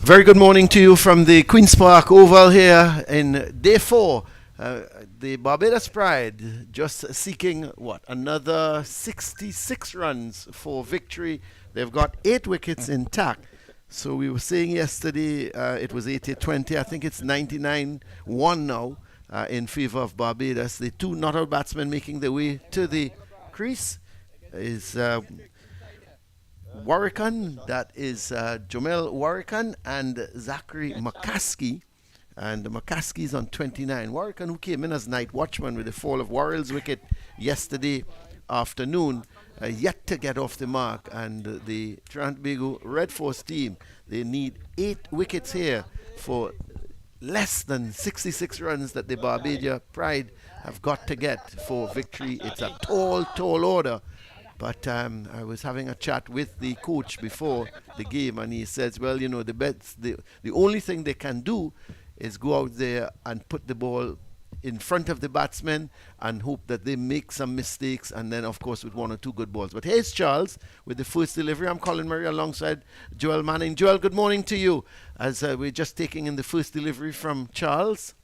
Very good morning to you from the Queen's Park Oval here in day 4. The Barbados Pride just seeking, another 66 runs for victory. They've got 8 wickets intact. So we were saying yesterday it was 80-20. I think it's 99-1 now in favor of Barbados. The 2 not-out batsmen making their way to the crease is Warrican, that is Jomel Warrican and Zachary McCaskey. And McCaskey's on 29. Warrican, who came in as night watchman with the fall of Worrell's wicket yesterday afternoon, yet to get off the mark. And the Trinidad Tobago Red Force team, they need 8 wickets here for less than 66 runs that the Barbados Pride have got to get for victory. It's a tall order. But I was having a chat with the coach before the game, and he says, well, you know, the only thing they can do is go out there and put the ball in front of the batsmen and hope that they make some mistakes, and then, of course, with 1 or 2 good balls. But here's Charles with the first delivery. I'm Colin Murray alongside Joel Manning. Joel, good morning to you, as we're just taking in the first delivery from Charles.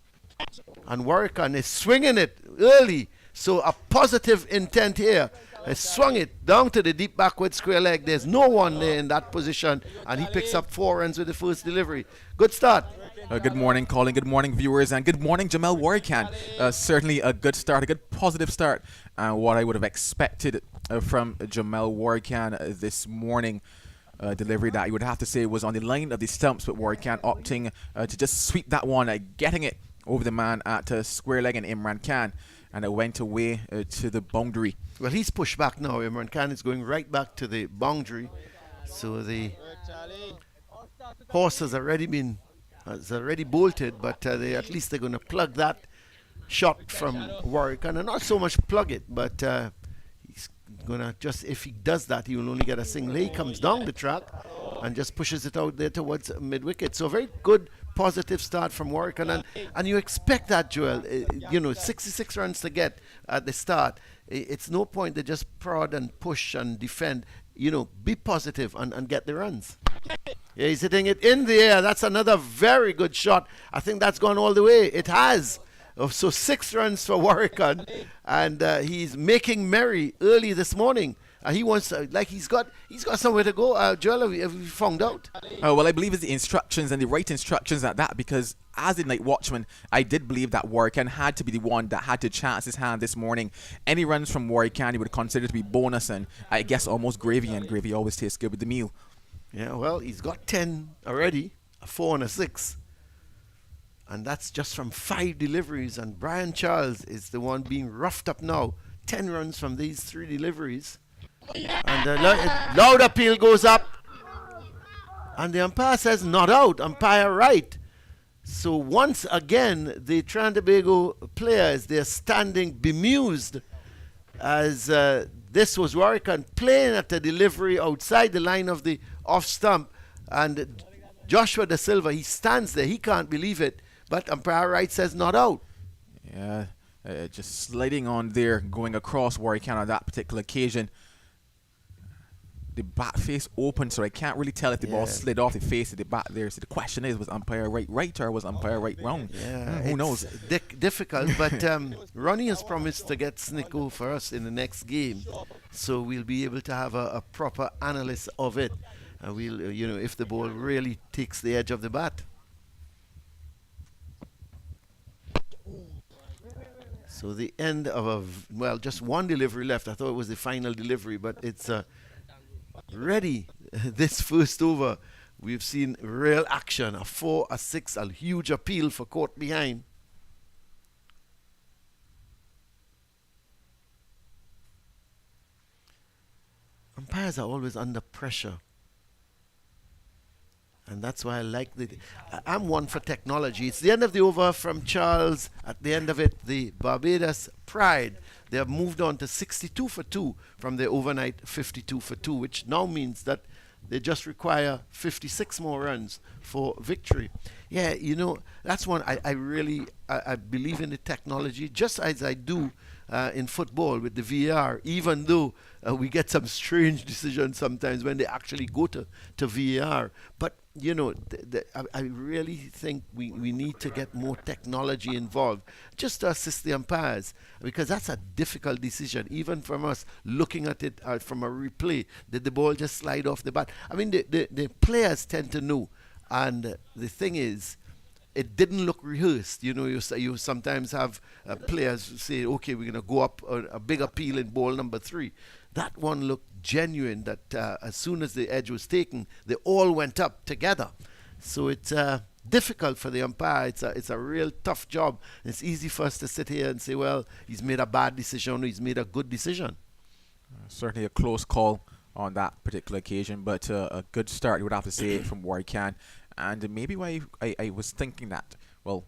And Warrican is swinging it early, so a positive intent here. He swung it down to the deep backward square leg. There's no one there in that position, and he picks up 4 runs with the first delivery. Good start. Good morning, Colin. Good morning, viewers, and good morning, Jamel Warrican. Certainly a good start, a good positive start. What I would have expected from Jamel Warrican this morning. Delivery that you would have to say was on the line of the stumps, with Warrican opting to just sweep that one, getting it over the man at square leg and Imran Khan, and it went away to the boundary. Well, he's pushed back now. Imran Khan is going right back to the boundary. So the horse has already bolted, but at least they're going to plug that shot from Warrican, and not so much plug it, but he's going to just, if he does that, he will only get a single. He comes down the track and just pushes it out there towards mid-wicket. So a very good positive start from Warrican, and you expect that, Joel. 66 runs to get at the start. It's no point to just prod and push and defend. Be positive and get the runs. Yeah, he's hitting it in the air. That's another very good shot. I think that's gone all the way. It has. So 6 runs for Warrican, and he's making merry early this morning. He wants, he's got somewhere to go. Joel, have you found out? Well, I believe it's the instructions, and the right instructions at that, because as a night watchman, I did believe that Warrican had to be the one that had to chance his hand this morning. Any runs from Warrican, he would consider to be bonus, and I guess almost gravy, and gravy always tastes good with the meal. Yeah, well, he's got 10 already, a 4 and a 6. And that's just from 5 deliveries, and Brian Charles is the one being roughed up now. 10 runs from these 3 deliveries. And the loud appeal goes up, and the umpire says not out, umpire right. So once again, the Trinidad Tobago players, they're standing bemused, as this was Warrican playing at the delivery outside the line of the off stump, and Joshua Da Silva, he stands there, he can't believe it, but umpire right says not out. Yeah, just sliding on there, going across Warrican on that particular occasion. The bat face open, so I can't really tell if the ball slid off the face of the bat there. So the question is, was umpire right or was umpire right wrong? Yeah, who knows? Difficult, but Ronnie has promised to get Snicko for us in the next game, so we'll be able to have a proper analysis of it. We'll, if the ball really takes the edge of the bat. So the end of just one delivery left. I thought it was the final delivery, but it's ready. This first over, we've seen real action. A 4, a 6, a huge appeal for caught behind. Umpires are always under pressure. And that's why I like I'm one for technology. It's the end of the over from Charles. At the end of it, the Barbados Pride, they have moved on to 62 for 2 from their overnight 52 for 2, which now means that they just require 56 more runs for victory. Yeah, that's one I really believe in the technology, just as I do in football with the VAR, even though we get some strange decisions sometimes when they actually go to VAR. But I really think we need to get more technology involved just to assist the umpires because that's a difficult decision, even from us looking at it from a replay. Did the ball just slide off the bat? I mean, the players tend to know, and the thing is, it didn't look rehearsed. You sometimes have players say, okay, we're going to go up a big appeal in ball number 3. That one looked genuine that as soon as the edge was taken, they all went up together. So it's difficult for the umpire. It's a real tough job. It's easy for us to sit here and say, well, he's made a bad decision or he's made a good decision. Certainly a close call on that particular occasion, but a good start, you would have to say, from Warrican. And maybe why I was thinking that, well,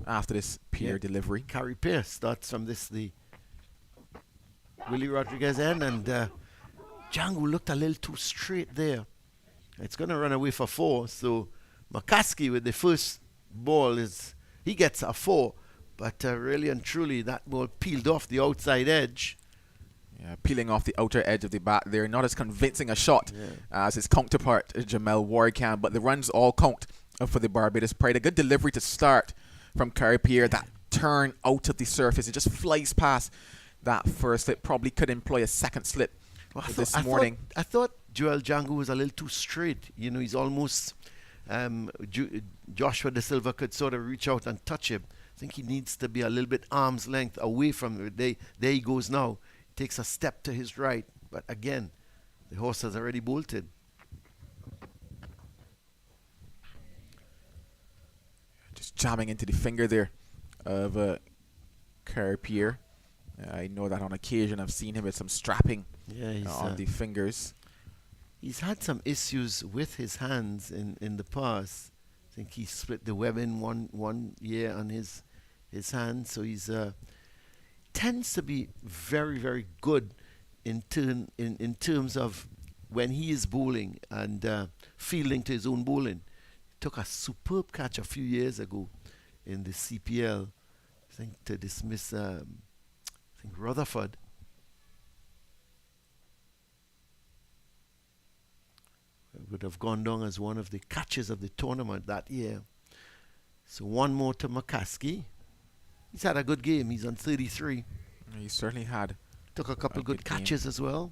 after this Pierre delivery. Carrie Pierre starts from the Willie Rodriguez end, and Django looked a little too straight there. It's going to run away for 4, so McCaskey with the first ball he gets a 4, but really and truly that ball peeled off the outside edge. Yeah, peeling off the outer edge of the bat there. Not as convincing a shot as his counterpart, Jamel Warrican, but the runs all count for the Barbados Pride. A good delivery to start from Carrie Pierre. That turn out of the surface, it just flies past that first slip. Probably could employ a second slip this morning. I thought Joel Django was a little too straight. He's almost Joshua De Silva could sort of reach out and touch him. I think he needs to be a little bit arm's length away from it. There he goes now. Takes a step to his right, but again, the horse has already bolted. Just jamming into the finger there of Carrie Pierre. I know that on occasion I've seen him with some strapping on the fingers. He's had some issues with his hands in the past. I think he split the webbing one year on his hand, so he's tends to be very, very good in terms of when he is bowling and fielding to his own bowling. He took a superb catch a few years ago in the CPL, I think, to dismiss Rutherford. It would have gone down as one of the catches of the tournament that year. So one more to McCaskey. He's had a good game. He's on 33. He certainly had. Took a couple good catches as well.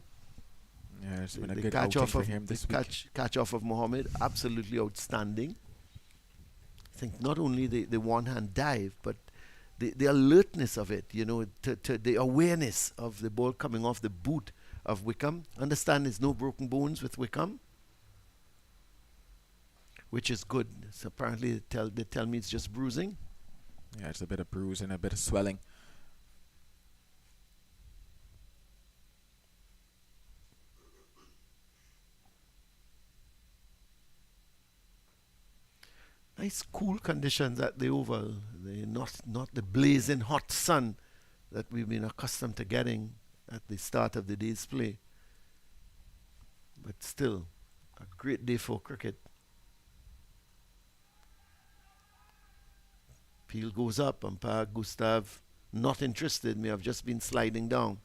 Yeah, it's been a good outing for him this week. Catch off of Mohammed, absolutely outstanding. I think not only the one-hand dive, but the alertness of it, to the awareness of the ball coming off the boot of Wickham. Understand there's no broken bones with Wickham, which is good. So apparently they tell me it's just bruising. Yeah, it's a bit of bruising, a bit of swelling. Nice cool conditions at the Oval. They're not the blazing hot sun that we've been accustomed to getting at the start of the day's play. But still, a great day for cricket. Peel goes up, umpire Gustav not interested, may have just been sliding down.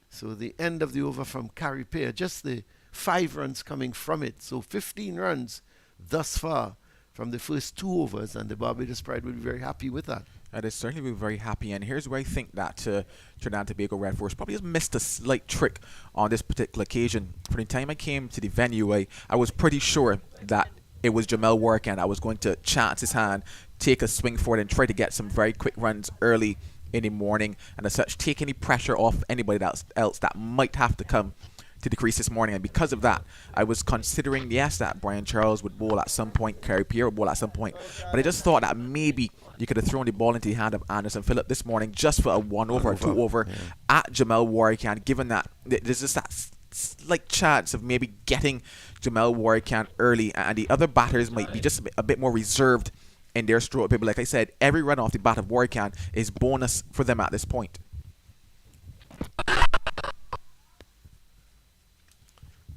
So the end of the over from Carrie Pierre, just the 5 runs coming from it. So 15 runs thus far from the first 2 overs, and the Barbados Pride will be very happy with that. They certainly will be very happy, and here's where I think that Trinidad and Tobago Red Force probably has missed a slight trick on this particular occasion. From the time I came to the venue, I was pretty sure that it was Jamel Warrican that was going to chance his hand, take a swing for it, and try to get some very quick runs early in the morning, and as such take any pressure off anybody else that might have to come to the crease this morning. And because of that, I was considering, yes, that Brian Charles would bowl at some point, Carrie Pierre would bowl at some point, but I just thought that maybe you could have thrown the ball into the hand of Anderson Phillip this morning just for a 1 over or 2 over at Jamel Warrican, given that there's just that slight chance of maybe getting Jamel Warrican early, and the other batters might be just a bit more reserved in their stroke. But like I said, every run off the bat of Warrican is bonus for them at this point.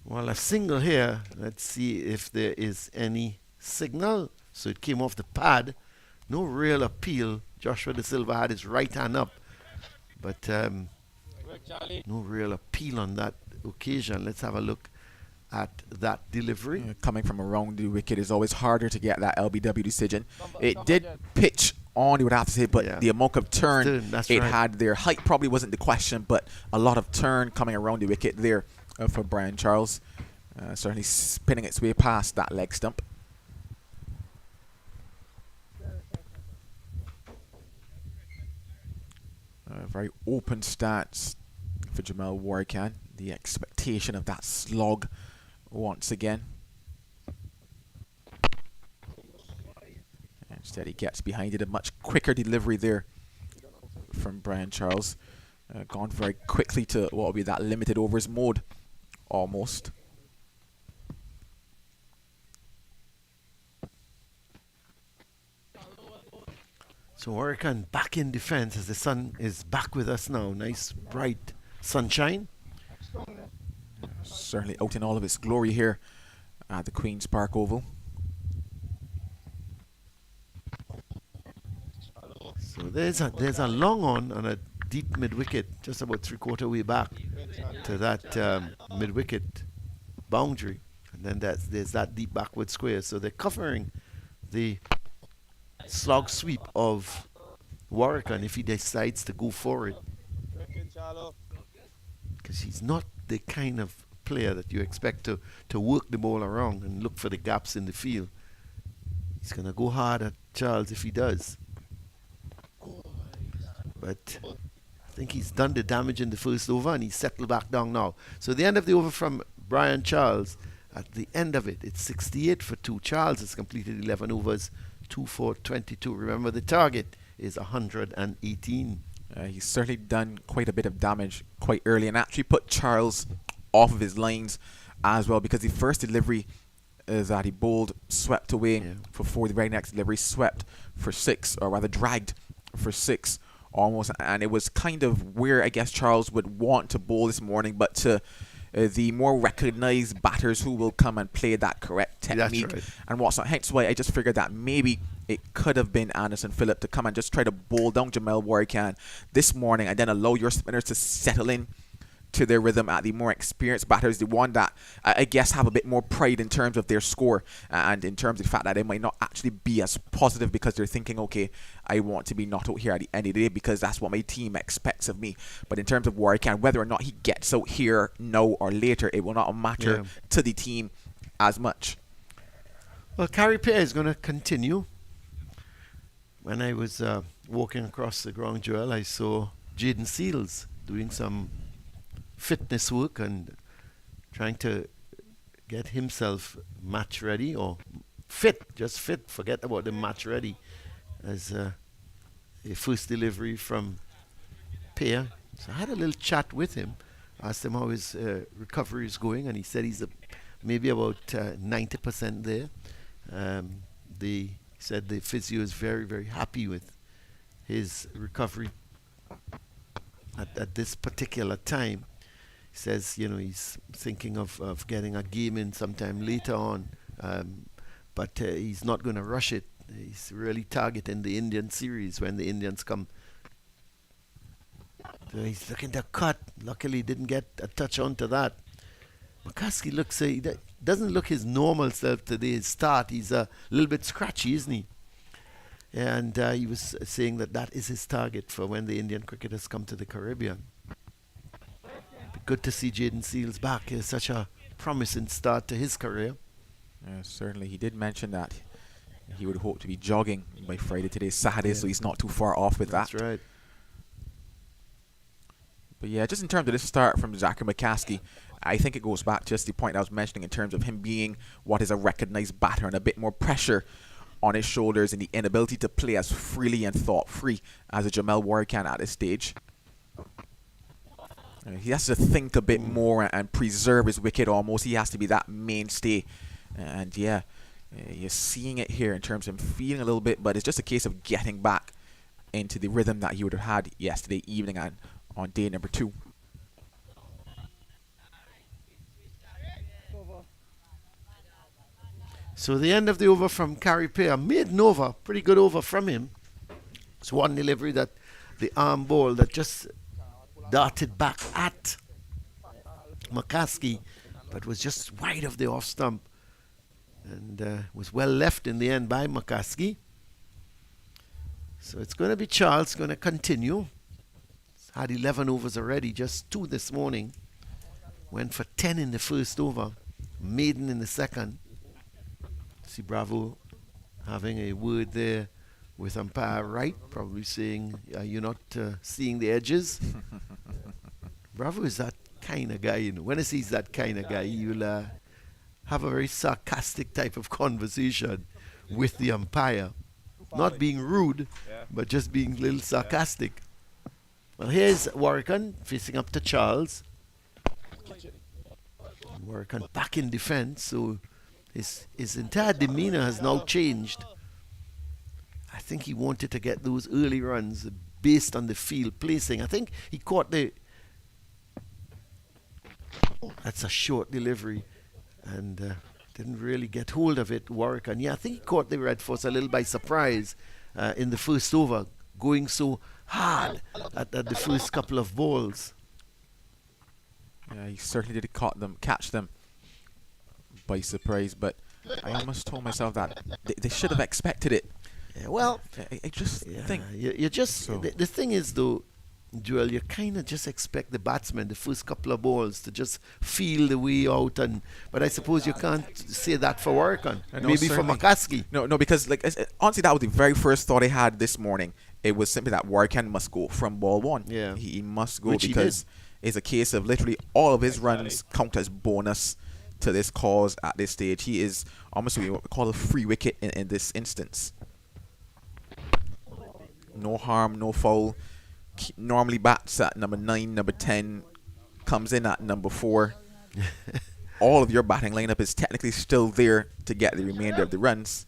Well, a single here. Let's see if there is any signal. So it came off the pad. No real appeal. Joshua De Silva had his right hand up, but no real appeal on that occasion. Let's have a look at that delivery. Coming from around the wicket is always harder to get that LBW decision. It did pitch on, you would have to say, but the amount of turn it had there, height probably wasn't the question, but a lot of turn coming around the wicket there for Brian Charles. Certainly spinning its way past that leg stump. Very open stance for Jamel Warrican. The expectation of that slog once again. Instead he gets behind it. A much quicker delivery there from Brian Charles. Gone very quickly to what will be that limited overs mode almost. So Warrican back in defense as the sun is back with us now. Nice bright sunshine. Certainly out in all of its glory here at the Queen's Park Oval. So there's a long on and a deep mid wicket, just about 3/4 way back to that mid wicket boundary, and then there's that deep backward square. So they're covering the slog sweep of Warrican if he decides to go for it, because he's not the kind of player that you expect to work the ball around and look for the gaps in the field. He's going to go hard at Charles if he does. But I think he's done the damage in the first over and he's settled back down now. So the end of the over from Brian Charles, at the end of it, it's 68 for 2. Charles has completed 11 overs, 2 for 22. Remember, the target is 118. He's certainly done quite a bit of damage quite early and actually put Charles off of his lines as well, because the first delivery that he bowled swept away for 4. The very next delivery swept for 6, or rather dragged for 6 almost, and it was kind of where I guess Charles would want to bowl this morning, but to the more recognized batters who will come and play that correct technique and what's not. Hence why I just figured that maybe it could have been Anderson Phillip to come and just try to bowl down Jamel Warrican this morning and then allow your spinners to settle in to their rhythm at the more experienced batters, the one that I guess have a bit more pride in terms of their score and in terms of the fact that they might not actually be as positive because they're thinking, okay, I want to be not out here at the end of the day because that's what my team expects of me. But in terms of Warrican, whether or not he gets out here now or later, it will not matter to the team as much. Well, Carey Pear is going to continue. When I was walking across the ground, Joel, I saw Jaden Seals doing some fitness work and trying to get himself match ready, or just fit, forget about the match ready, as a first delivery from Pear. So I had a little chat with him, asked him how his recovery is going, and he said he's maybe about 90% there. He said the physio is very, very happy with his recovery at this particular time. He says, he's thinking of getting a game in sometime later on, but he's not going to rush it. He's really targeting the Indian series when the Indians come. So he's looking to cut. Luckily, he didn't get a touch onto that. McCaskey looks, he doesn't look his normal self today. His start, he's a little bit scratchy, isn't he? And he was saying that is his target for when the Indian cricketers come to the Caribbean. Good to see Jaden Seals back. It's such a promising start to his career. Certainly, he did mention that he would hope to be jogging by Friday. Today's Saturday, so he's not too far off with that. That's right. But yeah, just in terms of this start from Zachary McCaskey, I think it goes back to just the point I was mentioning in terms of him being what is a recognized batter and a bit more pressure on his shoulders and the inability to play as freely and thought-free as a Jamel Warrican at this stage. He has to think a bit more and preserve his wicket almost. He has to be that mainstay. And yeah, you're seeing it here in terms of him feeling a little bit, but it's just a case of getting back into the rhythm that he would have had yesterday evening and on day number 2. So the end of the over from Carey Pear, maiden over, pretty good over from him. It's one delivery that the arm ball that just darted back at McCaskey but was just wide of the off stump and was well left in the end by McCaskey. So it's going to be Charles going to continue. He's had 11 overs already, just 2 this morning. Went for 10 in the first over, maiden in the second. See Bravo having a word there with umpire Wright, probably saying, you're not seeing the edges. Bravo is that kind of guy, you know. When he sees that kind of guy, you'll have a very sarcastic type of conversation with the umpire. Not being rude, but just being a little sarcastic. Well, here's Warrican facing up to Charles. Warrican back in defense, so his entire demeanor has now changed. I think he wanted to get those early runs based on the field placing. I think he caught the... That's a short delivery and didn't really get hold of it, Warwick. And yeah, I think he caught the Red Force a little by surprise in the first over, going so hard at the first couple of balls. Yeah, he certainly did catch them by surprise, but I almost told myself that they should have expected it. Yeah, well, I just think... You just... So. The thing is, though, Joel, you kind of just expect the batsman, the first couple of balls, to just feel the way out. But I suppose you can't say that for Warrican. Maybe for McCaskey. No, because honestly, that was the very first thought I had this morning. It was simply that Warrican must go from ball one. Yeah. He must go because it's a case of literally all of his runs count as bonus to this cause at this stage. He is almost what we call a free wicket in this instance. No harm, no foul. Normally bats at number 9, number 10, comes in at number 4. All of your batting lineup is technically still there to get the remainder of the runs.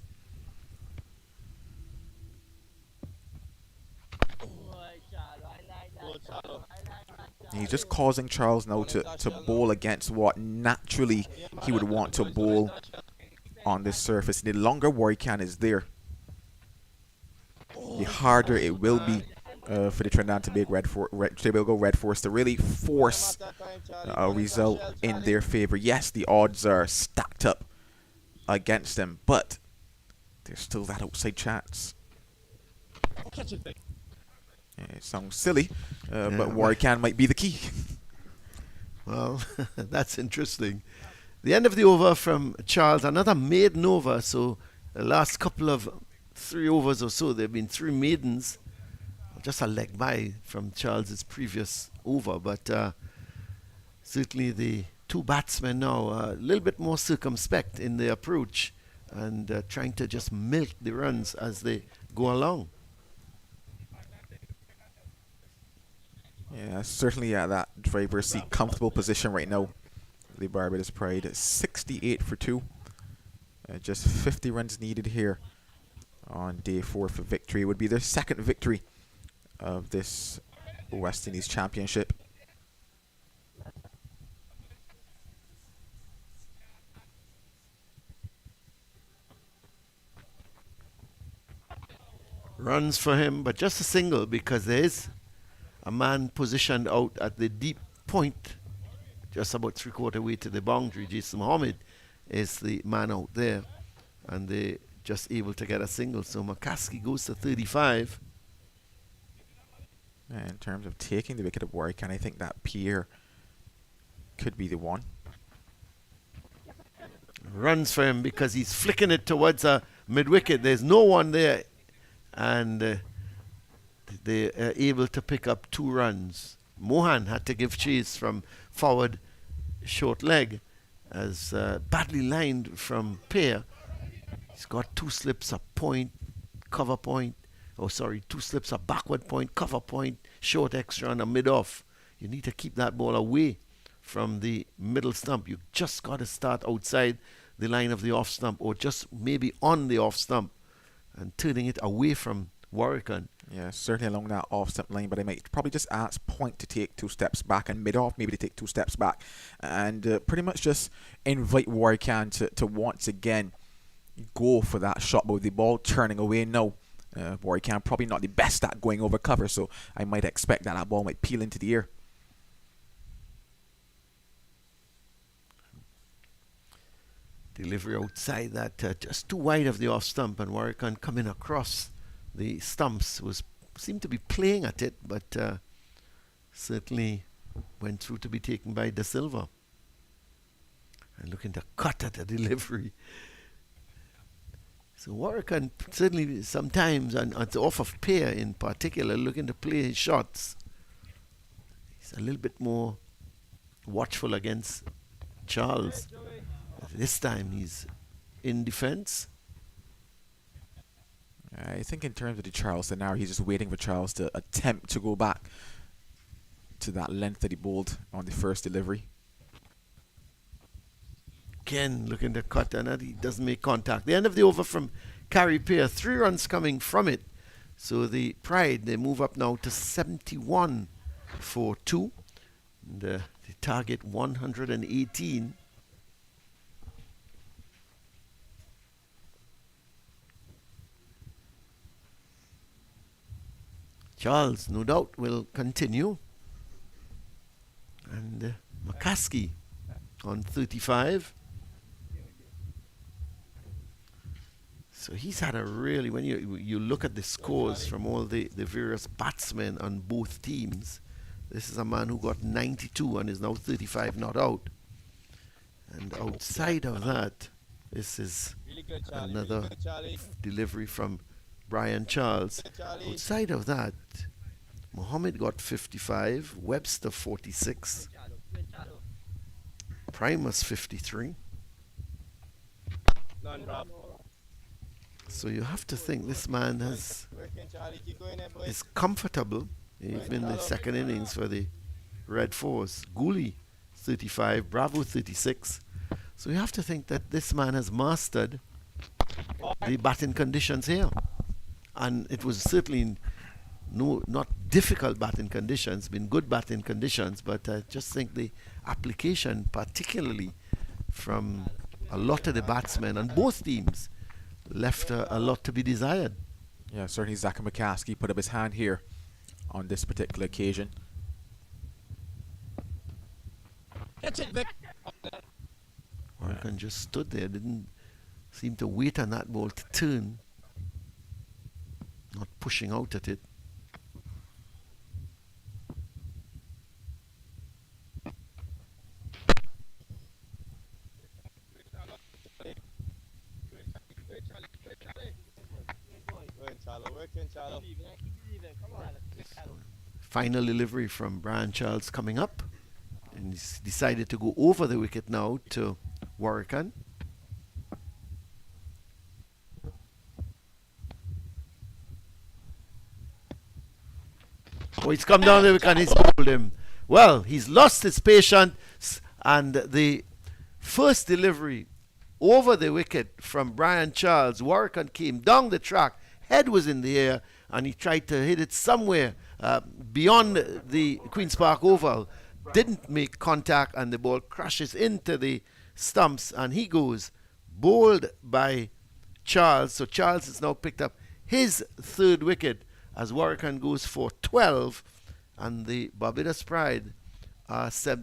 He's just causing Charles now to bowl against what naturally he would want to bowl on this surface. The longer Warrican is there, the harder it will be for the Trinidad and Tobago Red Force to really force a result in their favor. Yes, the odds are stacked up against them, but there's still that outside chance. It sounds silly, but Warrican might be the key. Well, that's interesting. The end of the over from Charles, another maiden over. So the last couple of 3 overs or so, there have been 3 maidens. Just a leg by from Charles's previous over, but certainly the 2 batsmen now a little bit more circumspect in their approach and trying to just milk the runs as they go along. Yeah, certainly that driver's seat comfortable position right now. The Barbados Pride 68 for 2. Just 50 runs needed here on day 4 for victory. It would be their second victory of this West Indies Championship. Runs for him, but just a single because there is a man positioned out at the deep point, just about 3/4 way to the boundary. Jason Mohammed is the man out there, and they just able to get a single. So McCaskey goes to 35. In terms of taking the wicket of Warwican, I think that Pierre could be the one. Runs for him because he's flicking it towards a mid-wicket. There's no one there, and they are able to pick up 2 runs. Mohan had to give chase from forward short leg as badly lined from Pierre. He's got 2 slips, a point, cover point. 2 slips, a backward point, cover point, short extra, and a mid-off. You need to keep that ball away from the middle stump. You just got to start outside the line of the off stump, or just maybe on the off stump, and turning it away from Warrican. Yeah, certainly along that off stump line, but I might probably just ask point to take 2 steps back, and mid-off maybe to take 2 steps back, and pretty much just invite Warrican to once again go for that shot, but with the ball turning away now. Warrican probably not the best at going over cover, so I might expect that ball might peel into the air. Delivery outside that, just too wide of the off stump, and Warwick coming across the stumps seemed to be playing at it, but certainly went through to be taken by Da Silva. And looking to cut at the delivery. So Warwick certainly sometimes, and off of pair in particular, looking to play his shots. He's a little bit more watchful against Charles. This time he's in defense. I think in terms of the Charles scenario, he's just waiting for Charles to attempt to go back to that length that he bowled on the first delivery. Again, looking to cut, and he doesn't make contact. The end of the over from Carey Pair, 3 runs coming from it. So the Pride, they move up now to 71 for 2. And, they target 118. Charles, no doubt, will continue. And McCaskey on 35. So he's had a really, when you look at the scores from all the various batsmen on both teams, this is a man who got 92 and is now 35 not out. And outside of that, this is another delivery from Brian Charles. Outside of that, Mohammed got 55, Webster 46, Primus 53. So you have to think this man is comfortable, even in the second innings for the Red Force. Gooley 35, Bravo 36. So you have to think that this man has mastered the batting conditions here. And it was certainly not difficult batting conditions, been good batting conditions, but I just think the application, particularly from a lot of the batsmen on both teams, left a lot to be desired. Yeah, certainly Zachary McCaskey put up his hand here on this particular occasion. Catch it, Vic. Warwick just stood there, didn't seem to wait on that ball to turn. Not pushing out at it. Final delivery from Brian Charles coming up. And he's decided to go over the wicket now to Warwick. Oh, he's come down the wicket and he's bowled him. Well, he's lost his patience, and the first delivery over the wicket from Brian Charles, Warwick came down the track, head was in the air, and he tried to hit it somewhere beyond the Queen's Park Oval. Didn't make contact, and the ball crashes into the stumps, and he goes bowled by Charles. So Charles has now picked up his third wicket as Warwick goes for 12, and the Barbados Pride,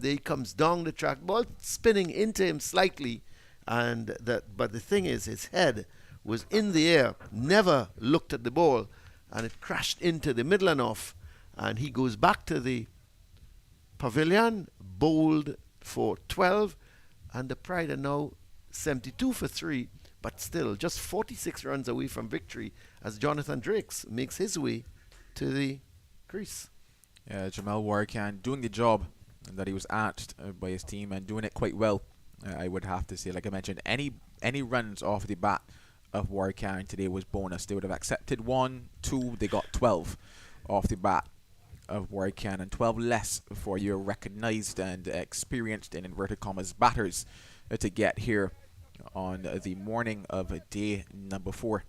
he comes down the track, ball spinning into him slightly, but the thing is, his head was in the air, never looked at the ball, and it crashed into the middle and off, and he goes back to the pavilion, bowled for 12, and the Pride are now 72 for 3, but still just 46 runs away from victory as Jonathan Drakes makes his way to the crease. Yeah, Jamel Warwick doing the job that he was asked by his team and doing it quite well. I would have to say, like I mentioned, any runs off the bat of Warwick today was bonus. They would have accepted 1, 2, they got 12 off the bat of Warwick, and 12 less for your recognised and experienced, in inverted commas, batters to get here on the morning of day number 4.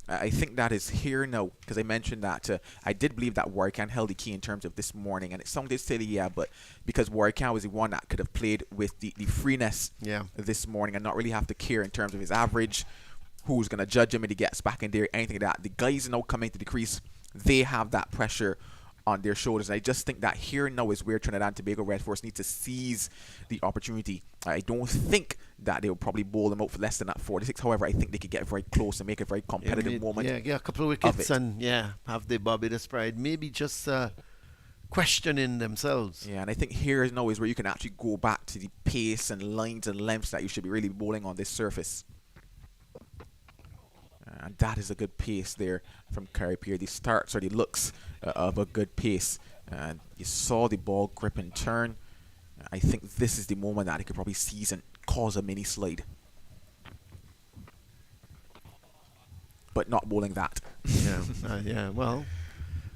I think that is here now, because I mentioned that I did believe that Warwick held the key in terms of this morning, and it sounded silly, yeah, but because Warwick was the one that could have played with the freeness this morning and not really have to care in terms of his average, who's going to judge him when he gets back in there, anything like that. The guys now coming to the crease, they have that pressure on their shoulders. And I just think that here now is where Trinidad and Tobago Red Force need to seize the opportunity. I don't think that they'll probably bowl them out for less than that 46. However, I think they could get very close and make a very competitive moment. Yeah, get a couple of wickets and have the Barbados pride. Maybe just questioning themselves. Yeah, and I think here now is where you can actually go back to the pace and lines and lengths that you should be really bowling on this surface. And that is a good pace there from Carey Pierre. The starts or the looks of a good pace. And you saw the ball grip and turn. I think this is the moment that he could probably seize and cause a mini slide. But not bowling that. Yeah. Well,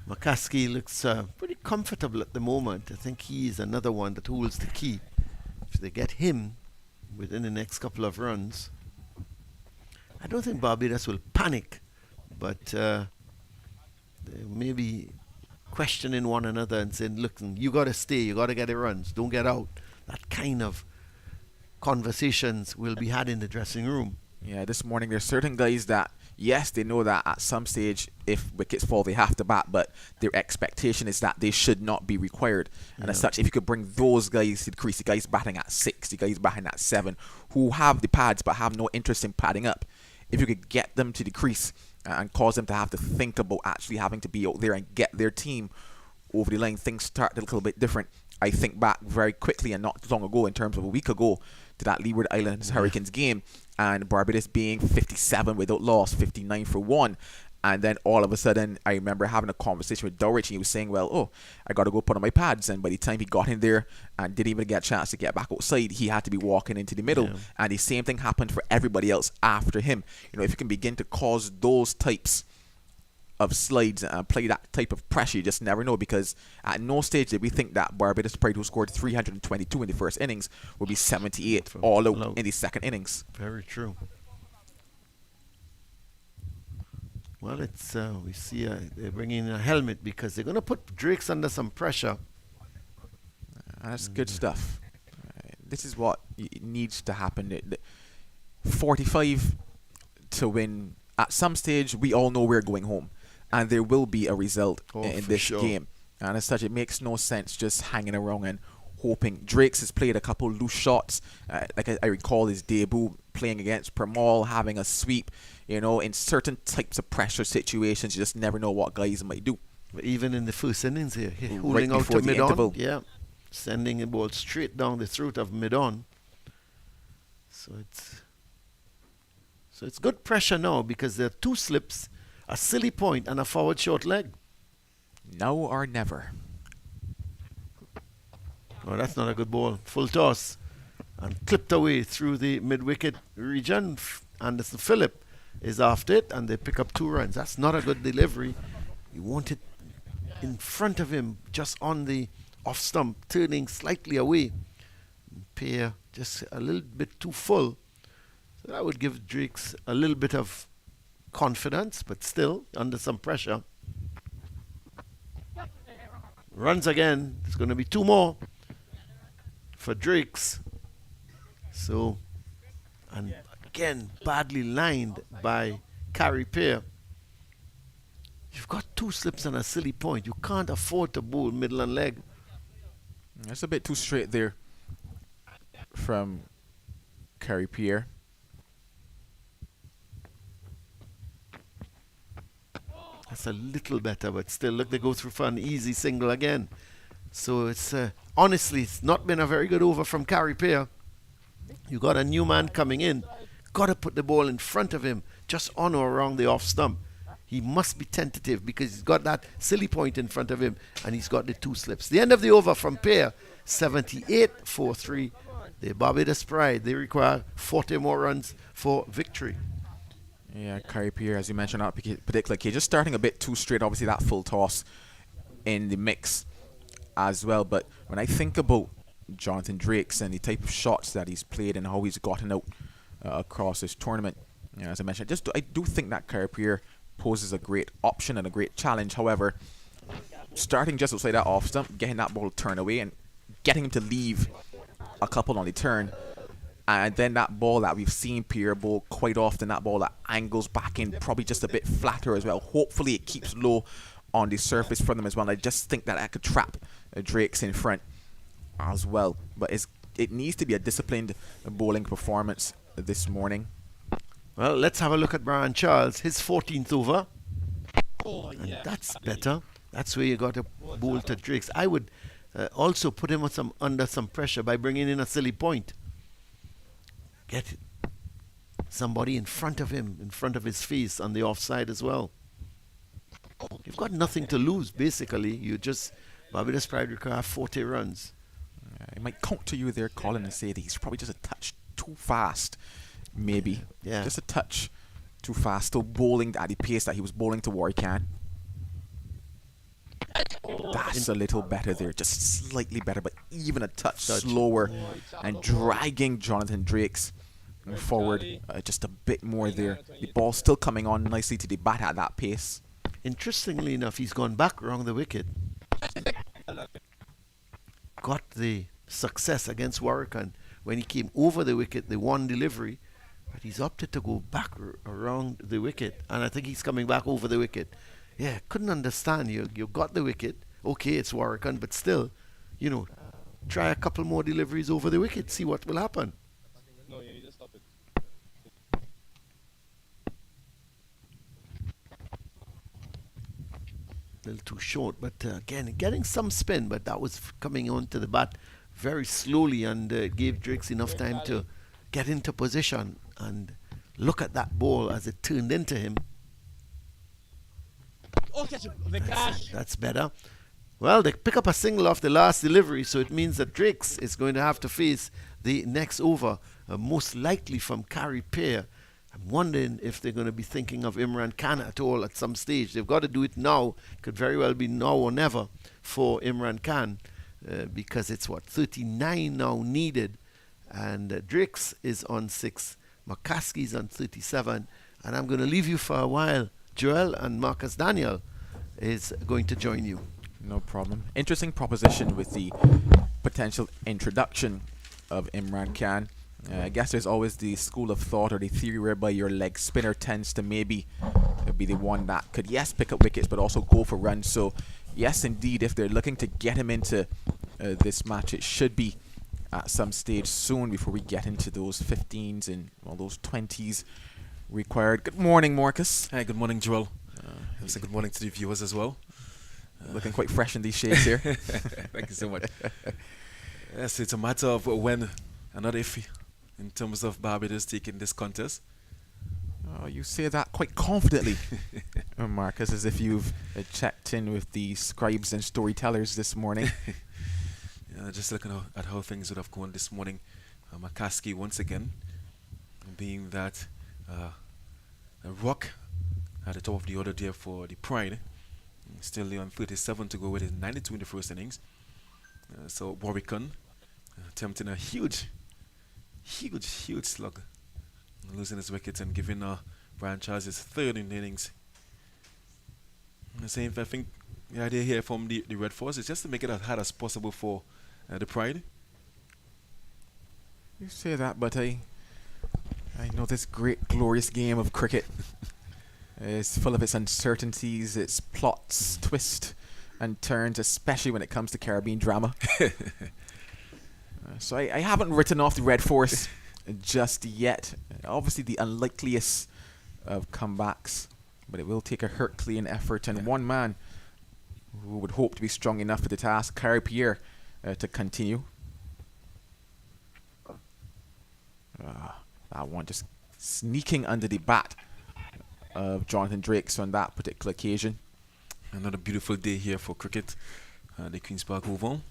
McCaskey looks pretty comfortable at the moment. I think he's another one that holds the key. If they get him within the next couple of runs, I don't think Barbados will panic, but they may be questioning one another and saying, look, you got to stay, you got to get the runs, don't get out. That kind of conversations will be had in the dressing room. Yeah, this morning there's certain guys that, yes, they know that at some stage if wickets fall they have to bat, but their expectation is that they should not be required. And as such, if you could bring those guys to the crease, the guys batting at 6, the guys batting at 7, who have the pads but have no interest in padding up, if you could get them to the crease and cause them to have to think about actually having to be out there and get their team over the line, things start a little bit different. I think back very quickly and not long ago, in terms of a week ago, to that Leeward Islands Hurricanes game, and Barbados being 57 without loss, 59 for 1. And then all of a sudden, I remember having a conversation with Dowrich, and he was saying, well, I got to go put on my pads. And by the time he got in there and didn't even get a chance to get back outside, he had to be walking into the middle. Yeah. And the same thing happened for everybody else after him. You know, if you can begin to cause those types of slides and play that type of pressure, you just never know, because at no stage did we think that Barbados Pride, who scored 322 in the first innings, would be 78 all out in the second innings. Very true. Well, it's we see they're bringing in a helmet because they're going to put Drakes under some pressure. That's good stuff. This is what needs to happen. 45 to win. At some stage, we all know we're going home, and there will be a result in this game. And as such, it makes no sense just hanging around and hoping. Drakes has played a couple loose shots. Like I recall his debut playing against Permal, having a sweep. You know, in certain types of pressure situations, you just never know what guys might do. But even in the first innings here, holding out to mid-on, sending the ball straight down the throat of mid-on. So it's good pressure now because there are 2 slips, a silly point, and a forward short leg. Now or never. Oh, that's not a good ball. Full toss. And clipped away through the mid-wicket region. Anderson Phillip is after it, and they pick up 2 runs. That's not a good delivery. You want it in front of him, just on the off stump, turning slightly away. Pierre just a little bit too full. So that would give Drakes a little bit of confidence, but still under some pressure. Runs again. There's going to be 2 more for Drakes. So, and again, badly lined by Carey Pierre. You've got 2 slips and a silly point. You can't afford to bowl middle and leg. That's a bit too straight there from Carey Pierre. That's a little better, but still, look, they go through for an easy single again. So it's honestly, it's not been a very good over from Carey Pierre. You got a new man coming in. Got to put the ball in front of him, just on or around the off stump. He must be tentative because he's got that silly point in front of him, and he's got the 2 slips. The end of the over from Pierre, 78 for 3. The Barbados Pride, they require 40 more runs for victory. Yeah, Carey Pierre, as you mentioned, not particularly key. Just starting a bit too straight. Obviously, that full toss in the mix as well. But when I think about Jonathan Drakes and the type of shots that he's played and how he's gotten out across this tournament, you know, as I mentioned, I do think that Carey Pierre poses a great option and a great challenge. However, starting just outside that off stump, getting that ball turned away and getting him to leave a couple on the turn, and then that ball that we've seen Pierre bowl quite often, that ball that angles back in, probably just a bit flatter as well. Hopefully it keeps low on the surface from them as well. And I just think that I could trap Drakes in front as well. But it needs to be a disciplined bowling performance this morning. Well, let's have a look at Brian Charles. His 14th over. Oh, And yeah. that's better. That's where you got to bowl to Drakes. I would also put him under some pressure by bringing in a silly point. Get somebody in front of him, in front of his face on the offside as well. You've got nothing to lose, basically. Barbados Pride require 40 runs. I might counter you there, Colin, and say that he's probably just a touch too fast. Maybe. Yeah. Just a touch too fast. Still bowling at the pace that he was bowling to Warwican. That's a little better there. Just slightly better, but even a touch slower. And dragging Jonathan Drakes forward just a bit more there. The ball still coming on nicely to the bat at that pace. Interestingly enough, he's gone back around the wicket. Got the success against Warwican when he came over the wicket, the one delivery. But he's opted to go back around the wicket. And I think he's coming back over the wicket. Yeah, couldn't understand. You got the wicket. Okay, it's Warwican, but still, try a couple more deliveries over the wicket. See what will happen. No, you need to stop it. A little too short, but again, getting some spin, but that was coming onto the bat very slowly and gave Drakes enough time to get into position and look at that ball as it turned into him. Oh, catch him. The cash. That's better. Well, they pick up a single off the last delivery, so it means that Drakes is going to have to face the next over, most likely from Carrie Pear. I'm wondering if they're going to be thinking of Imran Khan at all at some stage. They've got to do it now. Could very well be now or never for Imran Khan because it's 39 now needed. And Drakes is on 6. McCaskey's on 37. And I'm going to leave you for a while. Joel and Marcus Daniel is going to join you. No problem. Interesting proposition with the potential introduction of Imran Khan. I guess there's always the school of thought or the theory whereby your leg spinner tends to maybe be the one that could, yes, pick up wickets, but also go for runs. So, yes, indeed, if they're looking to get him into this match, it should be at some stage soon before we get into those 15s and those 20s required. Good morning, Marcus. Hi, good morning, Joel. Say good morning to the viewers as well. Looking quite fresh in these shades here. Thank you so much. Yes, it's a matter of when and not if in terms of Barbados taking this contest. Oh, you say that quite confidently, Marcus, as if you've checked in with the scribes and storytellers this morning. Just looking at how things would have gone this morning. McCaskey once again, being that a rock at the top of the order there for the Pride. Still on 37 to go with his 92 in the first innings. So Warwican attempting a huge slug, losing his wickets and giving Brian Charles his third in the innings. I think the idea here from the Red Force is just to make it as hard as possible for the Pride. You say that, but I know this great, glorious game of cricket is full of its uncertainties, its plots, twists, and turns, especially when it comes to Caribbean drama. So I haven't written off the Red Force just yet. Obviously the unlikeliest of comebacks, but it will take a Herculean effort and one man who would hope to be strong enough for the task, Carrie Pierre, to continue. That one just sneaking under the bat of Jonathan Drakes on that particular occasion. Another beautiful day here for cricket, the Queen's Park Oval.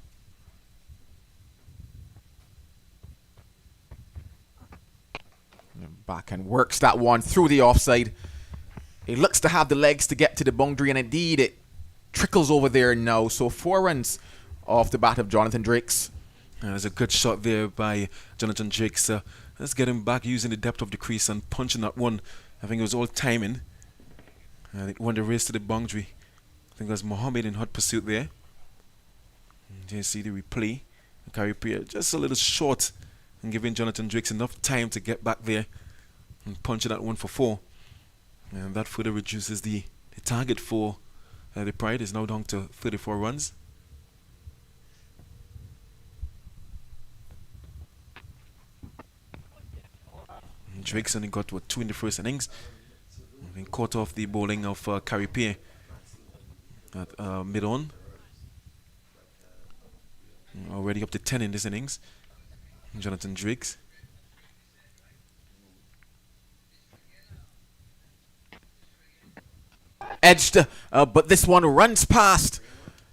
Back and works that one through the offside. He looks to have the legs to get to the boundary, and indeed it trickles over there now. So 4 runs off the bat of Jonathan Drakes. There's a good shot there by Jonathan Drakes. Let's get him back using the depth of the crease and punching that one. I think it was all timing. It won the race to the boundary. I think it was Mohammed in hot pursuit there. And you see the replay. Carrie Pierre just a little short and giving Jonathan Drakes enough time to get back there and punching that one for 4. And that further reduces the target for The Pride is now down to 34 runs. Drake's only got 2 in the first innings. Been caught off the bowling of Caripé at mid-on. Already up to 10 in this innings. Jonathan Drakes. Edged, but this one runs past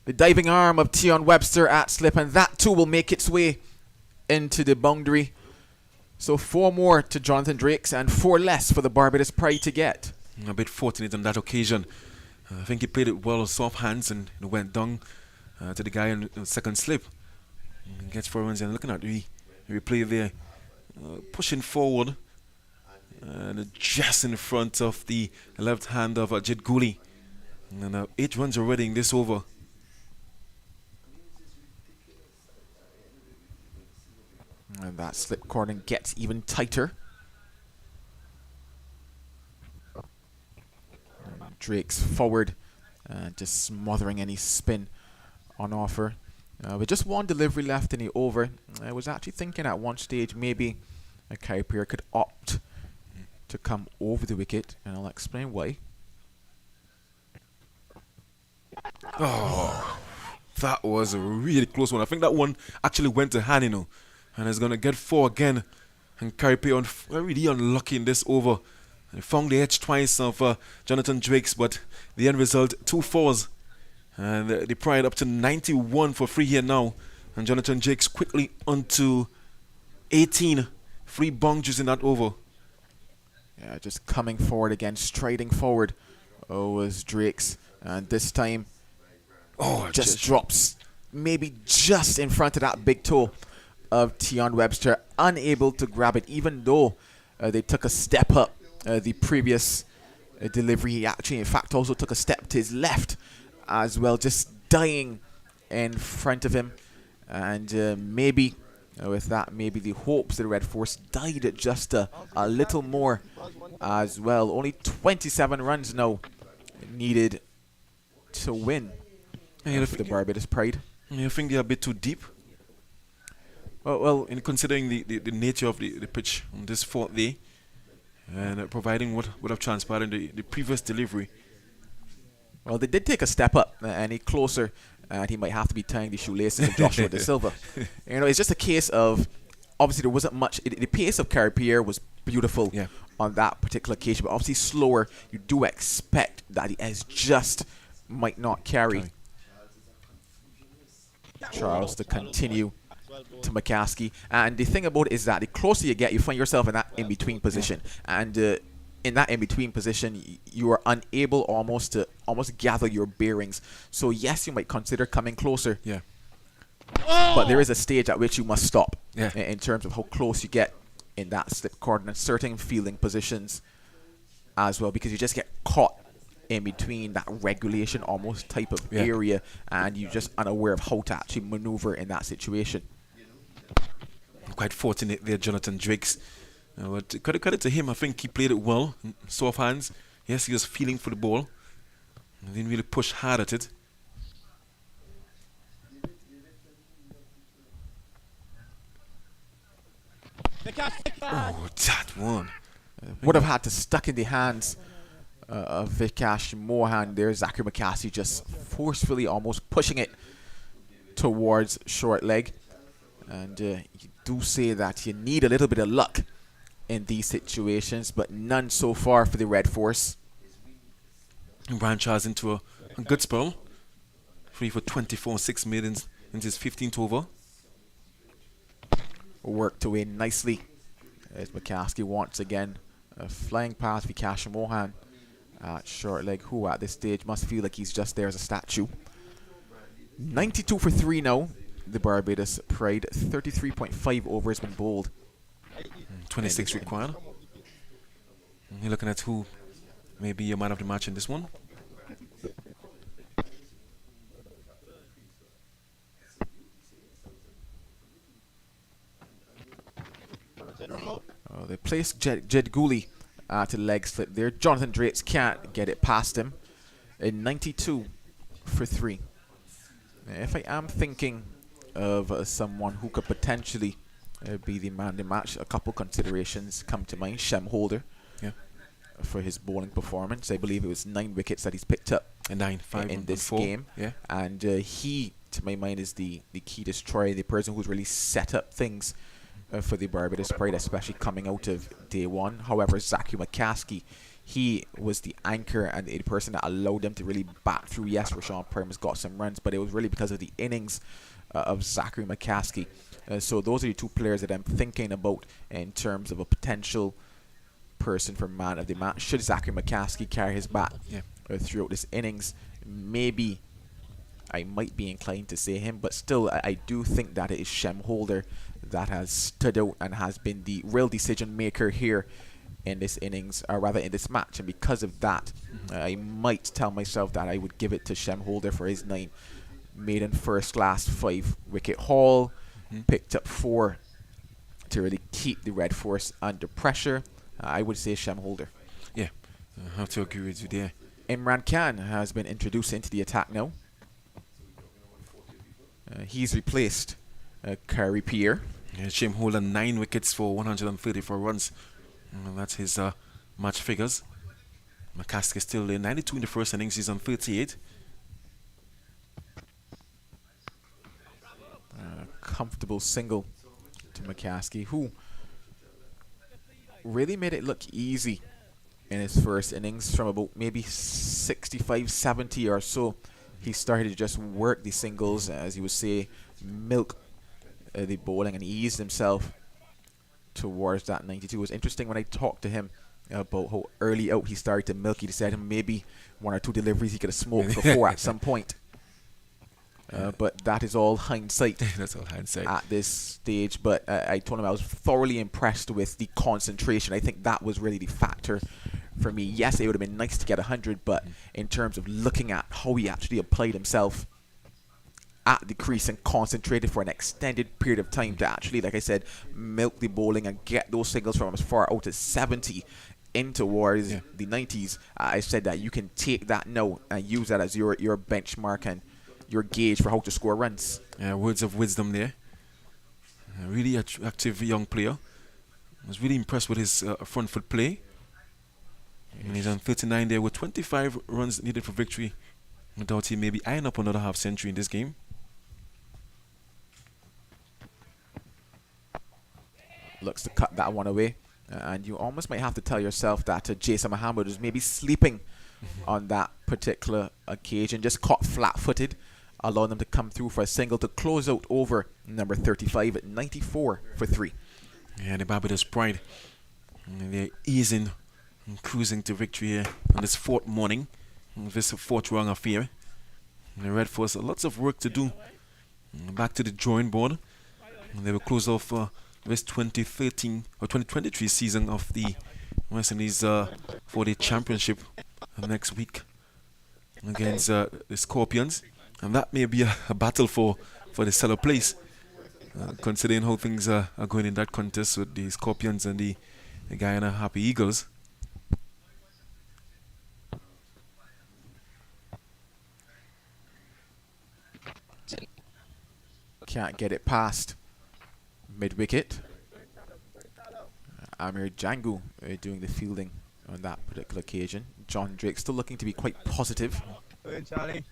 the diving arm of Tion Webster at slip, and that too will make its way into the boundary. So 4 more to Jonathan Drakes and 4 less for the Barbados Pride to get. A bit fortunate on that occasion. I think he played it well, soft hands, and it went down to the guy on the second slip. Gets 4 runs, and looking at the replay there, pushing forward, and just in front of the left hand of Jed Gooley. And 8 runs already in this over. And that slip cordon gets even tighter. Drake's forward, just smothering any spin on offer. With just 1 delivery left in the over, I was actually thinking at one stage maybe a Carrier could opt to come over the wicket, and I'll explain why. Oh, that was a really close one. I think that one actually went to hand, and is going to get 4 again. And Caripé really unlucky in this over. They found the edge twice of Jonathan Drakes, but the end result 2 fours. And the Pride up to 91 for free here now. And Jonathan Drakes quickly onto 18 free boundaries in that over. Yeah, just coming forward again, striding forward. Was Drakes, and this time just drops maybe just in front of that big toe of Tion Webster, unable to grab it, even though they took a step up the previous delivery. He actually, in fact, also took a step to his left as well, just dying in front of him. And maybe with that, maybe the hopes of the Red Force died just a little more as well. Only 27 runs now needed to win for the Barbados Pride. You think they're a bit too deep? Well, in considering the nature of the pitch on this 4th day, and providing what would have transpired in the previous delivery. Well, they did take a step up, any closer, and he might have to be tying the shoelaces of Joshua De Silva. It's just a case of, obviously there wasn't much. The pace of Carrier was beautiful on that particular occasion, but obviously slower. You do expect that the edge just might not carry. Charles to continue to McCaskey, and the thing about it is that the closer you get, you find yourself in that in-between position, and in that in-between position, you are unable almost to gather your bearings. So yes, you might consider coming closer, but there is a stage at which you must stop in terms of how close you get in that slip cordon and certain fielding positions as well, because you just get caught in between that regulation almost type of area, and you're just unaware of how to actually maneuver in that situation. Quite fortunate there, Jonathan Drakes. But credit to him, I think he played it well. Soft hands. Yes, he was feeling for the ball. He didn't really push hard at it. Oh, that one. Would have had to stuck in the hands of Vikash Mohan there. Zachary McCaskey just forcefully almost pushing it towards short leg. And you do say that you need a little bit of luck in these situations, but none so far for the Red Force. Brian Charles into a good spell. 3 for 24, 6 millions into his 15th over. Worked away nicely as McCaskey once again flying past Vikash Mohan at short leg, who at this stage must feel like he's just there as a statue. 92 for 3 now. The Barbados Pride, 33.5 over has been bowled. 26 required. You're looking at who may be your man of the match in this one. They placed Jed Gooley to leg slip there. Jonathan Drakes can't get it past him. In 92, for 3. If I am thinking of someone who could potentially be the man of the match, a couple considerations come to mind. Shem Holder, Yeah. for his bowling performance. I believe it was 9 wickets that he's picked up And 9, 5, in this 4. game. Yeah. And he, to my mind, is the key destroyer, the person who's really set up things for the Barbados Pride, especially coming out of day 1. However, Zachary McCaskey, he was the anchor and the person that allowed them to really bat through. Yes, Rashawn Permas got some runs, but it was really because of the innings of Zachary McCaskey. So those are the 2 players that I'm thinking about in terms of a potential person for man of the match. Should Zachary McCaskey carry his bat throughout this innings, maybe I might be inclined to say him, but still I do think that it is Shem Holder that has stood out and has been the real decision maker here in this innings, or rather in this match. And because of that, I might tell myself that I would give it to Shem Holder for his 9. Maiden first class 5 wicket haul, picked up 4 to really keep the Red Force under pressure. I would say Shem Holder. Yeah, I have to agree with you there. Imran Khan has been introduced into the attack now. He's replaced Curry Pierre. Yeah, Shem Holder 9 wickets for 134 runs. And that's his match figures. McCaskey still there, 92 in the first innings. He's on 38. Comfortable single to McCaskey, who really made it look easy in his first innings. From about maybe 65, 70 or so, he started to just work the singles, as you would say, milk the bowling, and eased himself towards that 92. It was interesting when I talked to him about how early out he started to milk. He said maybe 1 or 2 deliveries he could have smoked before at some point. But that is all hindsight. That's all hindsight at this stage. But I told him I was thoroughly impressed with the concentration. I think that was really the factor for me. Yes, it would have been nice to get 100, but in terms of looking at how he actually applied himself at the crease and concentrated for an extended period of time to actually, like I said, milk the bowling and get those singles from as far out as 70 in towards the 90s. I said that you can take that now and use that as your benchmark and your gauge for how to score runs. Words of wisdom there. A really active young player. I was really impressed with his front foot play. And he's on 39 there with 25 runs needed for victory. No doubt he may be eyeing up another half century in this game. Looks to cut that one away. And you almost might have to tell yourself that Jason Muhammad was maybe sleeping on that particular occasion. Just caught flat-footed, allowing them to come through for a single to close out over number 35 at 94 for 3. Yeah, the Barbados Pride. And they're easing and cruising to victory here on this 4th morning. This 4th round affair. And the Red Force, lots of work to do. Back to the drawing board. And they will close off this 2013 or 2023 season of the West Indies 4-day championship next week against the Scorpions. And that may be a battle for the cellar place, considering how things are going in that contest with the Scorpions and the Guyana Happy Eagles. Can't get it past mid-wicket. Amir Django doing the fielding on that particular occasion. John Drake still looking to be quite positive. Charlie.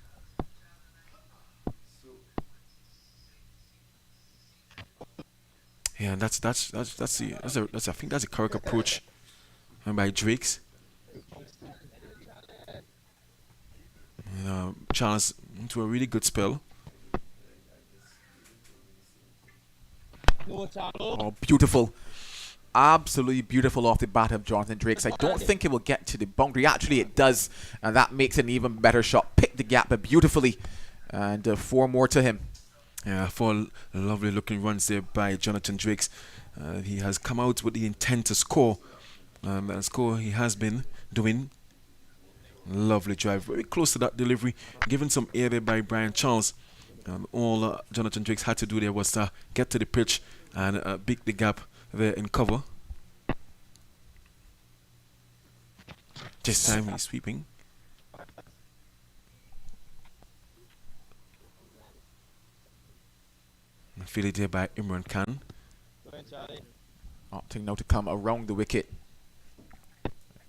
Yeah, and that's I think that's a correct approach by Drake's. Charles into a really good spell. Oh, beautiful. Absolutely beautiful off the bat of Jonathan Drakes. I don't think it will get to the boundary. Actually, it does. And that makes it an even better shot. Picked the gap beautifully. And 4 more to him. Yeah, 4 lovely looking runs there by Jonathan Drakes. He has come out with the intent to score. And score he has been doing. Lovely drive. Very close to that delivery. Given some air there by Brian Charles. All Jonathan Drakes had to do there was get to the pitch and beat the gap there in cover. This time he's sweeping. Fielded there by Imran Khan. Go ahead, Charlie. Opting now to come around the wicket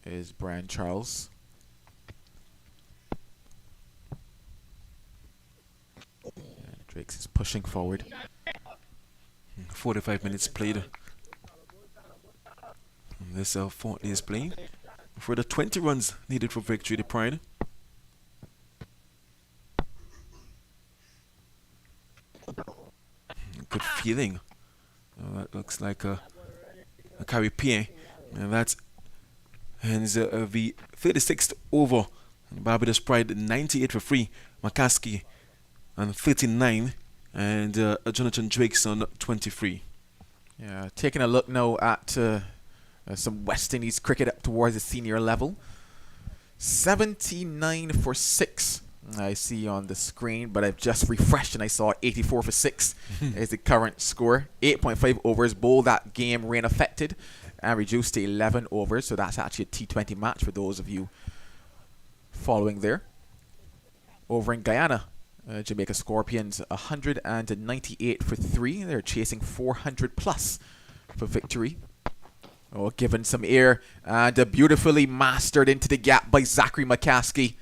is Brian Charles. And Drakes is pushing forward. 45 minutes played. This 4 days playing. For the 20 runs needed for victory, the Pride. Good feeling. That looks like a carry PA. And that's ends the 36th over. Barbados Pride 98 for 3. McCaskey on 39. And Jonathan Drake's on 23. Yeah, taking a look now at some West Indies cricket up towards the senior level. 79 for 6 I see on the screen, but I've just refreshed and I saw 84 for 6 is the current score. 8.5 overs bowled that game, rain affected, and reduced to 11 overs. So that's actually a T20 match for those of you following there. Over in Guyana, Jamaica Scorpions 198 for 3. They're chasing 400 plus for victory. Oh, given some air and beautifully mastered into the gap by Zachary McCaskey.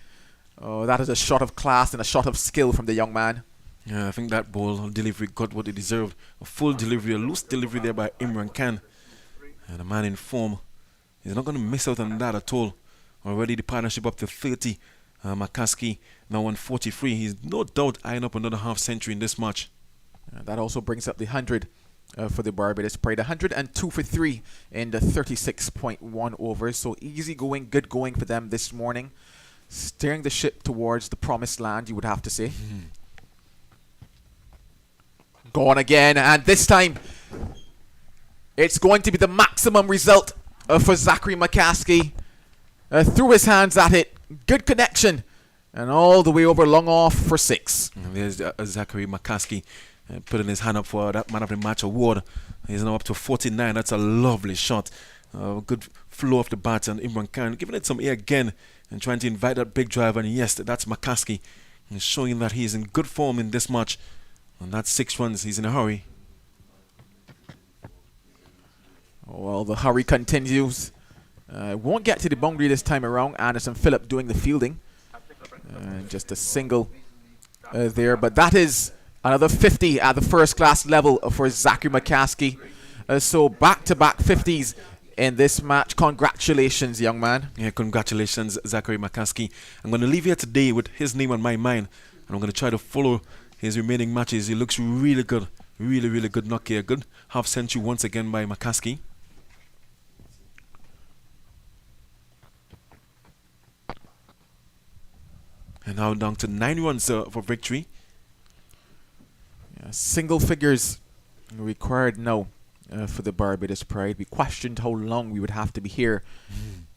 Oh, that is a shot of class and a shot of skill from the young man. Yeah, I think that ball delivery got what it deserved. A full delivery, a loose delivery there by Imran Khan. And a man in form. He's not going to miss out on that at all. Already the partnership up to 30. McCaskey now on 43. He's no doubt eyeing up another half century in this match. That also brings up the 100 for the Barbados Pride. 102 for 3 in the 36.1 overs. So easy going, good going for them this morning. Steering the ship towards the promised land, you would have to say. Gone again, and this time it's going to be the maximum result for Zachary McCaskey. Threw his hands at it, good connection, and all the way over long off for 6. And there's Zachary McCaskey putting his hand up for that Man of the Match award. He's now up to 49. That's a lovely shot. Good flow off the bat, and Imran Khan giving it some air again and trying to invite that big drive. And yes, that's McCaskey. He's showing that he's in good form in this match. And that's 6 runs. He's in a hurry. Well, the hurry continues. Won't get to the boundary this time around. Anderson Phillip doing the fielding. Just a single there. But that is another 50 at the first class level for Zachary McCaskey. So back-to-back 50s in this match. Congratulations, young man. Yeah, congratulations, Zachary McCaskey. I'm going to leave here today with his name on my mind. And I'm going to try to follow his remaining matches. He looks really good. Really, really good knock here. Good half century once again by McCaskey. And now down to 9 runs for victory. Yeah, single figures required now for the Barbados Pride. We questioned how long we would have to be here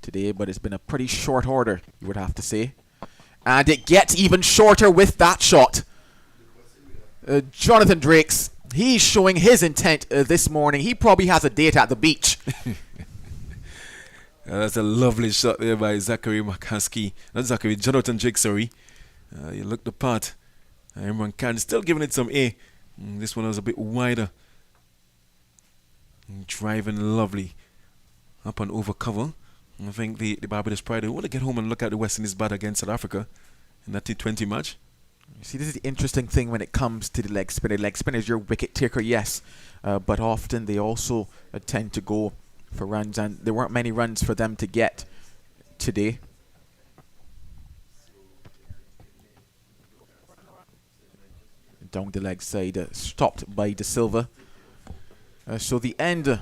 today, but it's been a pretty short order, you would have to say. And it gets even shorter with that shot. Jonathan Drakes, he's showing his intent this morning. He probably has a date at the beach. That's a lovely shot there by Zachary McCaskey. Not Zachary, Jonathan Drake, sorry. You look the part. Imran Khan still giving it some A. This one was a bit wider. Driving lovely. Up and over cover. I think the Barbados Pride want to get home and look at the West Indies bat against South Africa in that T20 match. You see, this is the interesting thing when it comes to the leg spinner. Leg spinner is your wicket taker, yes. But often they also tend to go for runs, and there weren't many runs for them to get today. Down the leg side, stopped by De Silva. So the end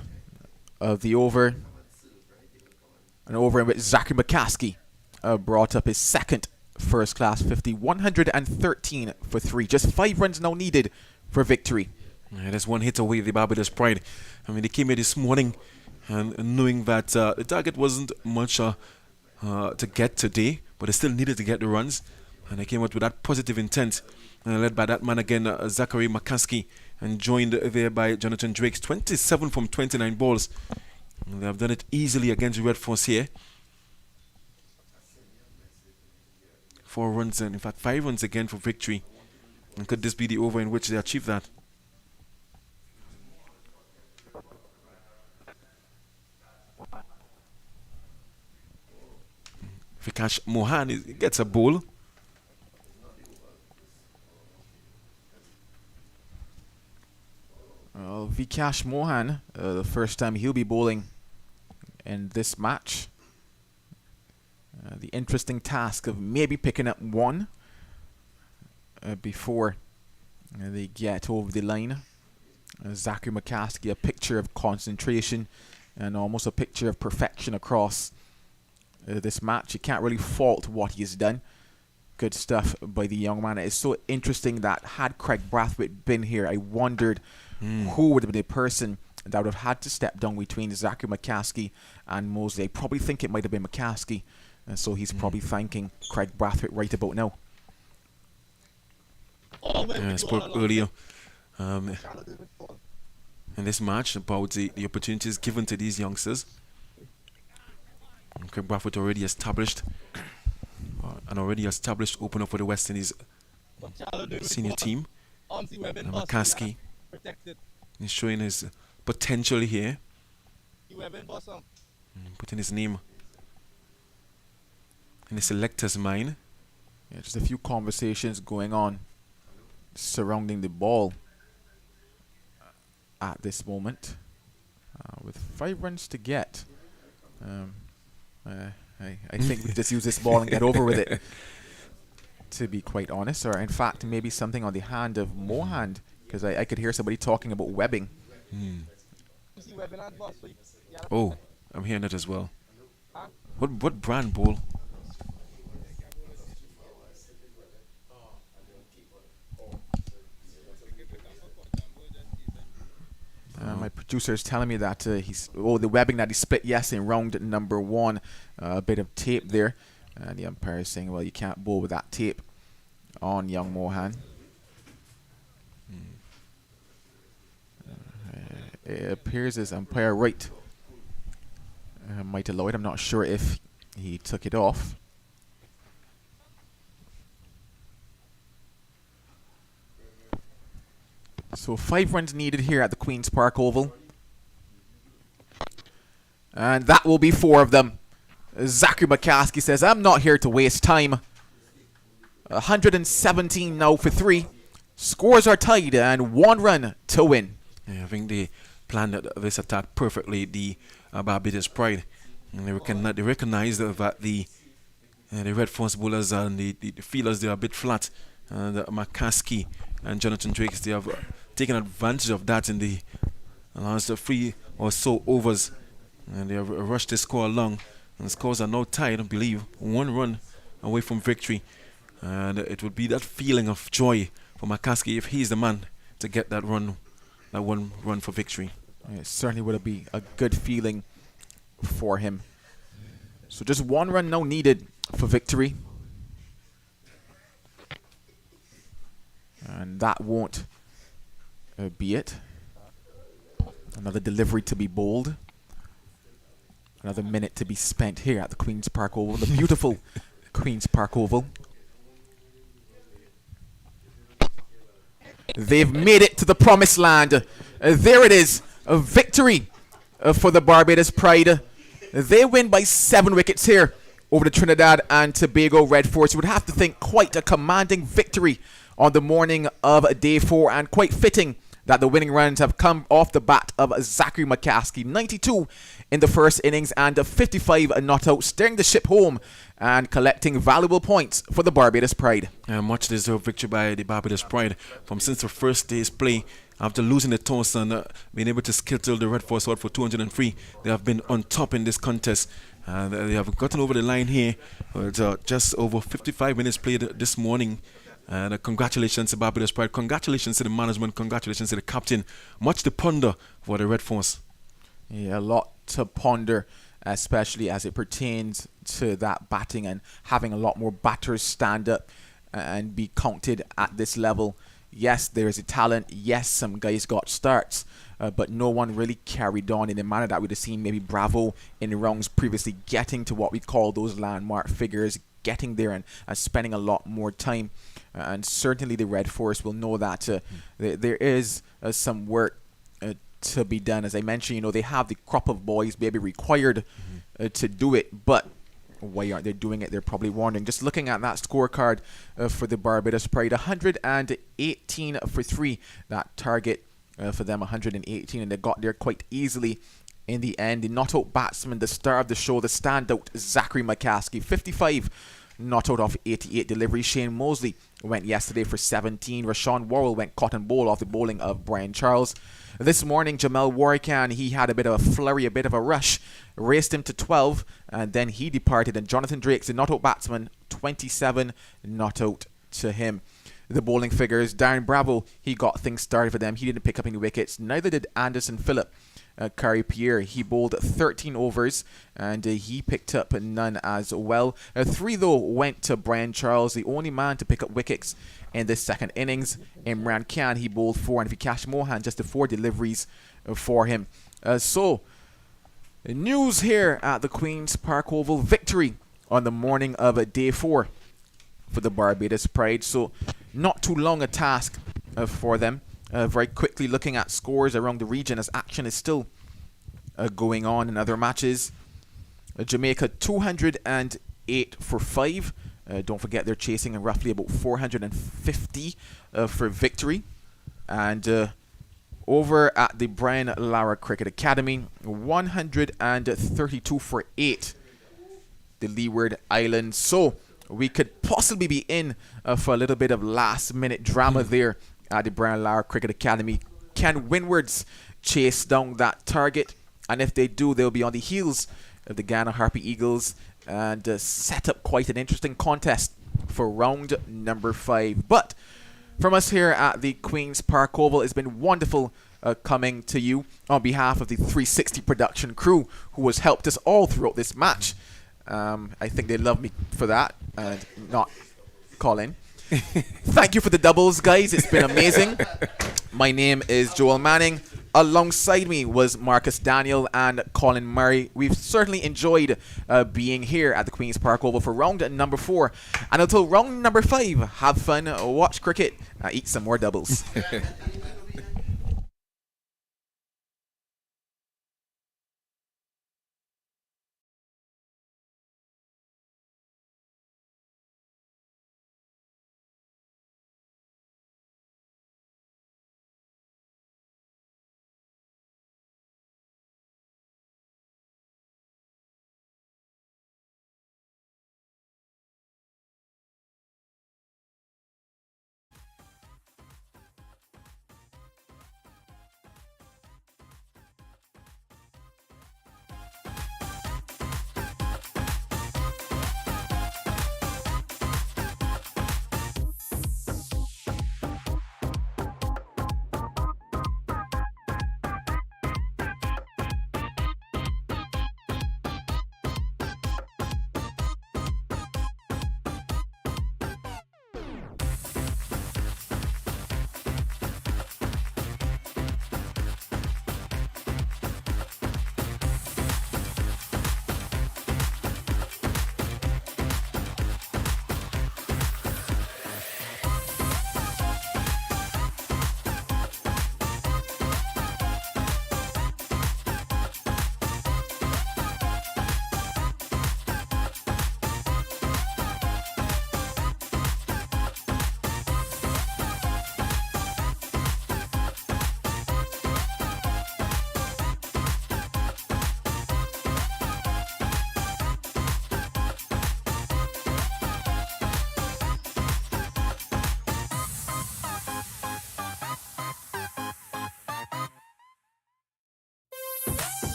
of the over, an over in which Zachary McCaskey brought up his second first class 50, 113 for 3. Just 5 runs now needed for victory. Yeah, that's one hit away, the Barbados Pride. I mean, they came here this morning and knowing that the target wasn't much to get today, but they still needed to get the runs, and they came out with that positive intent, led by that man again, Zachary McCaskey, and joined there by Jonathan Drake. 27 from 29 balls. And they have done it easily against the Red Force here. 4 runs, and in fact 5 runs again for victory. And could this be the over in which they achieve that? Vikash Mohan he gets a ball. Well, Vikash Mohan, the first time he'll be bowling in this match. The interesting task of maybe picking up one before they get over the line. Zachary McCaskey, a picture of concentration and almost a picture of perfection across this match. You can't really fault what he's done. Good stuff by the young man. It's so interesting that had Craig Brathwaite been here, I wondered who would have been the person that would have had to step down between Zachary McCaskey and Mosley. I probably think it might have been McCaskey, and so he's probably thanking Craig Brathwaite right about now. I spoke earlier in this match about the opportunities given to these youngsters. Craig Brathwaite already established an opener for the West Indies senior team. And McCaskey is showing his potential here, putting his name in the selector's mind. Yeah, just a few conversations going on surrounding the ball at this moment. With 5 runs to get, I think we just use this ball and get over with it, to be quite honest. Or in fact, maybe something on the hand of Mohan, because I could hear somebody talking about webbing. Oh, I'm hearing it as well. What brand ball? My producer is telling me that the webbing that he split in round number 1, a bit of tape there, and the umpire is saying, well, you can't bowl with that tape on young Mohan. It appears as umpire right might allow it. I'm not sure if he took it off. So 5 runs needed here at the Queen's Park Oval. And that will be 4 of them. Zachary McCaskey says, I'm not here to waste time. 117 now for 3. Scores are tied and 1 run to win. Yeah, I think they planned this attack perfectly, the Barbados Pride. And they recognize that the Red Force bowlers and the fielders, they are a bit flat. McCaskey and Jonathan Drakes, they have taken advantage of that in the last 3 or so overs, and they have rushed the score along, and the scores are now tied, I believe, 1 run away from victory. And it would be that feeling of joy for McCaskey if he's the man to get that 1 run for victory. It certainly would be a good feeling for him. So just 1 run now needed for victory. And that won't be it. Another delivery to be bowled. Another minute to be spent here at the Queen's Park Oval, the beautiful Queen's Park Oval. They've made it to the promised land. There it is, a victory for the Barbados Pride. They win by 7 wickets here over the Trinidad and Tobago Red Force. You would have to think quite a commanding victory on the morning of day 4, and quite fitting that the winning runs have come off the bat of Zachary McCaskey. 92 in the first innings and 55 not out, steering the ship home and collecting valuable points for the Barbados Pride. Much deserved victory by the Barbados Pride since the first day's play. After losing the toss and being able to skittle the Red Force out for 203, they have been on top in this contest. They have gotten over the line here with just over 55 minutes played this morning. And congratulations to Barbados Pride, congratulations to the management, congratulations to the captain. Much to ponder for the Red Force. Yeah, a lot to ponder, especially as it pertains to that batting and having a lot more batters stand up and be counted at this level. Yes, there is a talent. Yes, some guys got starts, but no one really carried on in the manner that we'd have seen maybe Bravo in the rounds previously, getting to what we call those landmark figures, getting there and spending a lot more time. And certainly the Red Force will know that there is some work to be done. As I mentioned, they have the crop of boys maybe required to do it, but Why aren't they doing it? They're probably wondering. Just looking at that scorecard for the Barbados Pride, 118 for 3. That target for them, 118, and they got there quite easily in the end. The not-out batsman, the star of the show, the standout, Zachary McCaskey, 55 not out of 88 deliveries. Shane Mosley went yesterday for 17. Rashawn Worrell went cotton bowl off the bowling of Brian Charles. This morning, Jamel Warrican, he had a bit of a flurry, a bit of a rush, raced him to 12, and then he departed. And Jonathan Drake's the not-out batsman, 27 not out to him. The bowling figures, Darren Bravo, he got things started for them. He didn't pick up any wickets. Neither did Anderson Phillip. Curry Pierre, he bowled 13 overs and he picked up none as well. 3 though went to Brian Charles, the only man to pick up wickets in this second innings. Imran Khan, he bowled 4, and Vikash Mohan just the 4 deliveries for him. So news here at the Queen's Park Oval, victory on the morning of day 4 for the Barbados Pride. So not too long a task for them. Very quickly looking at scores around the region as action is still going on in other matches. Jamaica 208 for 5. Don't forget they're chasing roughly about 450 for victory. And over at the Brian Lara Cricket Academy, 132 for 8. The Leeward Islands. So we could possibly be in for a little bit of last minute drama there at the Brian Lara Cricket Academy. Can Windwards chase down that target? And if they do, they'll be on the heels of the Ghana Harpy Eagles and set up quite an interesting contest for round number 5. But from us here at the Queen's Park Oval, it's been wonderful coming to you on behalf of the 360 production crew who has helped us all throughout this match. I think they love me for that and not Colin. Thank you for the doubles, guys. It's been amazing. My name is Joel Manning. Alongside me was Marcus Daniel and Colin Murray. We've certainly enjoyed being here at the Queen's Park Oval for round number 4. And until round number 5, have fun, watch cricket, eat some more doubles.